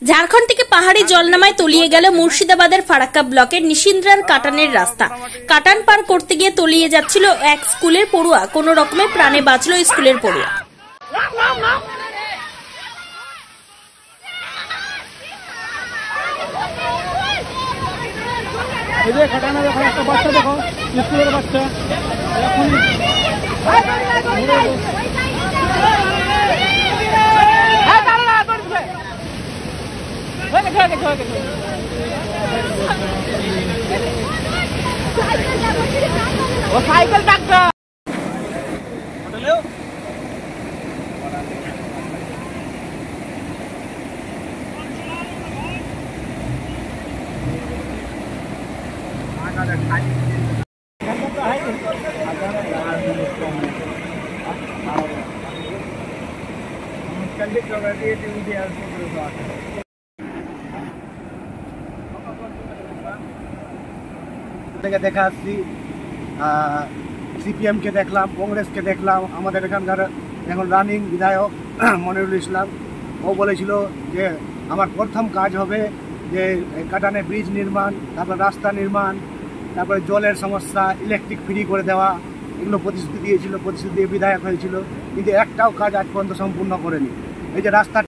ঝাড়খণ্ড থেকে পাহাড়ি জলনামায় তলিয়ে গেল মুর্শিদাবাদের ফারাক্কা ব্লকের নিশিন্দ্রার কাটানের রাস্তা। কাটান পার করতে গিয়ে তলিয়ে যাচ্ছিল এক স্কুলের পড়ুয়া, কোনো রকমে প্রাণে বাঁচল স্কুলের পড়ুয়া। साइकिल डॉक्टर দেখা আসছি সিপিএম কে দেখলাম, কংগ্রেস কে দেখলাম, আমাদের এখানকার এখন রানিং বিধায়ক মনিরুল ইসলাম, ও বলেছিল যে আমার প্রথম কাজ হবে যে কাটানে ব্রিজ নির্মাণ, তারপর রাস্তা নির্মাণ, তারপরে জলের সমস্যা, ইলেকট্রিক ফ্রি করে দেওয়া, এগুলো প্রতিশ্রুতি দিয়েছিল, প্রতিশ্রুতি দিয়ে বিধায়ক হয়েছিল, কিন্তু একটাও কাজ আজ পর্যন্ত সম্পূর্ণ করেনি। এই যে রাস্তা